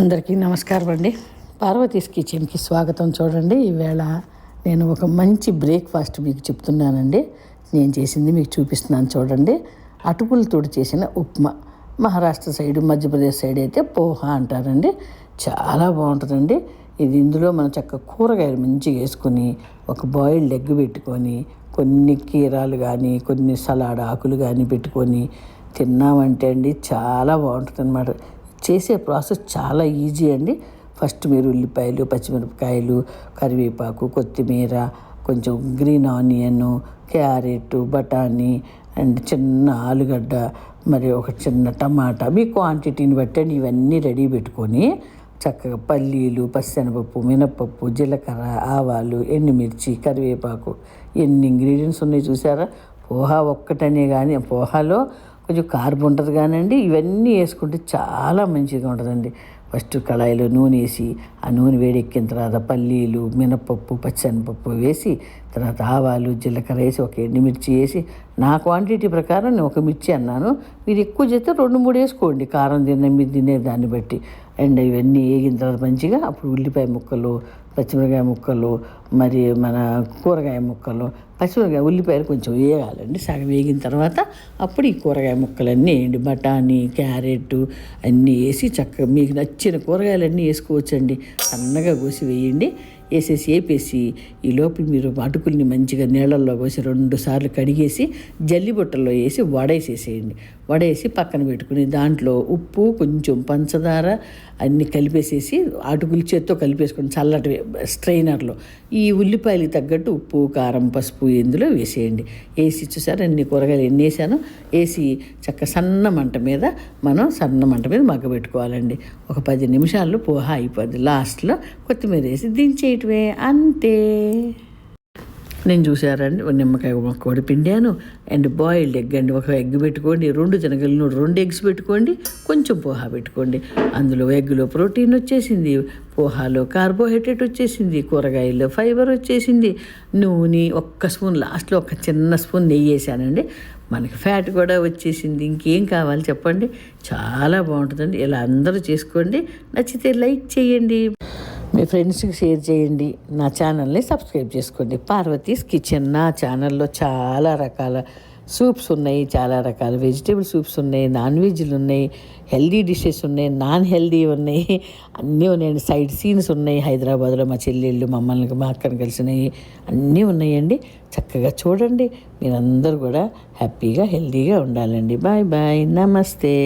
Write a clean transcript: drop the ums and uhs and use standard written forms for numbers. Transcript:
అందరికీ నమస్కారం అండి. పార్వతీస్ కిచెన్కి స్వాగతం. చూడండి, ఈవేళ నేను ఒక మంచి బ్రేక్ఫాస్ట్ మీకు చెప్తున్నానండి. నేను చేసింది మీకు చూపిస్తున్నాను. చూడండి, అటుకులతో చేసిన ఉప్మా. మహారాష్ట్ర సైడు, మధ్యప్రదేశ్ సైడ్ అయితే పోహా అంటారండి. చాలా బాగుంటుందండి ఇది. ఇందులో మనం చక్కగా కూరగాయలు మంచిగా వేసుకొని, ఒక బాయిల్డ్ ఎగ్ పెట్టుకొని, కొన్ని కీరాలు కానీ, కొన్ని సలాడ్ ఆకులు కానీ పెట్టుకొని తిన్నామంటే అండి చాలా బాగుంటుంది అన్నమాట. చేసే ప్రాసెస్ చాలా ఈజీ అండి. ఫస్ట్ మీరు ఉల్లిపాయలు, పచ్చిమిరపకాయలు, కరివేపాకు, కొత్తిమీర, కొంచెం గ్రీన్ ఆనియన్, క్యారెట్, బఠానీ అండ్ చిన్న ఆలుగడ్డ, మరి ఒక చిన్న టమాటా, మీ క్వాంటిటీని బట్టండి ఇవన్నీ రెడీ పెట్టుకొని చక్కగా పల్లీలు, పచ్చెనపప్పు, మినపప్పు, జీలకర్ర, ఆవాలు, ఎండుమిర్చి, కరివేపాకు, ఎన్ని ఇంగ్రీడియంట్స్ ఉన్నాయి చూసారా. పోహా ఒక్కటనే కానీ పోహాలో కొంచెం కార్బ్ ఉంటుంది కానండి, ఇవన్నీ వేసుకుంటే చాలా మంచిగా ఉంటుందండి. ఫస్ట్ కళాయిలో నూనె వేసి, ఆ నూనె వేడెక్కిన తర్వాత పల్లీలు, మినపప్పు, పచ్చెనపప్పు వేసి, తర్వాత ఆవాలు, జీలకర్ర వేసి, ఒక ఎండుమిర్చి వేసి, నా క్వాంటిటీ ప్రకారం నేను ఒక మిర్చి అన్నాను, మీరు ఎక్కువ చేస్తే 2-3 వేసుకోండి, కారం మీరు తినే దాన్ని బట్టి. అండ్ ఇవన్నీ వేగిన తర్వాత మంచిగా అప్పుడు ఉల్లిపాయ ముక్కలు, పచ్చిమిరకాయ ముక్కలు, మరి మన కూరగాయ ముక్కలు, పచ్చిమిరకాయ ఉల్లిపాయలు కొంచెం వేయాలండి. సగం వేగిన తర్వాత అప్పుడు ఈ కూరగాయ ముక్కలన్నీ వేయండి. బఠానీ, క్యారెట్ అన్నీ వేసి చక్కగా మీకు నచ్చిన కూరగాయలన్నీ వేసుకోవచ్చండి. సన్నగా కోసి వేయండి. వేపేసి ఈ లోపు మీరు అటుకుల్ని మంచిగా నీళ్ళల్లో పోసి 2 సార్లు కడిగేసి జల్లిబుట్టల్లో వేసి వడేసేసేయండి. వడేసి పక్కన పెట్టుకుని దాంట్లో ఉప్పు, కొంచెం పంచదార అన్నీ కలిపేసేసి అటుకులు చేత్తో కలిపేసుకుని చల్లటి స్ట్రైనర్లో ఈ ఉల్లిపాయలకి తగ్గట్టు ఉప్పు, కారం, పసుపు ఇందులో వేసేయండి. వేసి చూసారు అన్ని కూరగాయలు ఎన్ని వేసాను వేసి సన్న మంట మీద మగ్గబెట్టుకోవాలండి. ఒక 10 నిమిషాల్లో పోహా అయిపోద్ది. లాస్ట్లో కొత్తిమీర వేసి దించేయటమే, అంతే. నేను చూసారండి నిమ్మకాయ ముక్క పిండాను. అండ్ బాయిల్డ్ ఎగ్ అండి, ఒక ఎగ్ పెట్టుకోండి, 2 శనగలను 2 ఎగ్స్ పెట్టుకోండి, కొంచెం పోహా పెట్టుకోండి. అందులో ఎగ్లో ప్రోటీన్ వచ్చేసింది, పోహాలో కార్బోహైడ్రేట్ వచ్చేసింది, కూరగాయల్లో ఫైబర్ వచ్చేసింది, నూనె 1 స్పూన్, లాస్ట్లో ఒక చిన్న స్పూన్ నెయ్యి వేసానండి, మనకి ఫ్యాట్ కూడా వచ్చేసింది. ఇంకేం కావాలి చెప్పండి. చాలా బాగుంటుందండి. ఇలా అందరూ చేసుకోండి. నచ్చితే లైక్ చేయండి, మీ ఫ్రెండ్స్కి షేర్ చేయండి, నా ఛానల్ని సబ్స్క్రైబ్ చేసుకోండి. పార్వతీస్ కిచెన్. నా ఛానల్లో చాలా రకాల సూప్స్ ఉన్నాయి, చాలా రకాల వెజిటేబుల్ సూప్స్ ఉన్నాయి, నాన్ వెజ్లు ఉన్నాయి, హెల్దీ డిషెస్ ఉన్నాయి, నాన్ హెల్దీ ఉన్నాయి, అన్నీ ఉన్నాయండి. సైడ్ సీన్స్ ఉన్నాయి. హైదరాబాద్లో మా చెల్లెళ్ళు మా అక్కని కలిసినవి అన్నీ ఉన్నాయండి. చక్కగా చూడండి. మీరందరూ కూడా హ్యాపీగా హెల్దీగా ఉండాలండి. బాయ్ బాయ్, నమస్తే.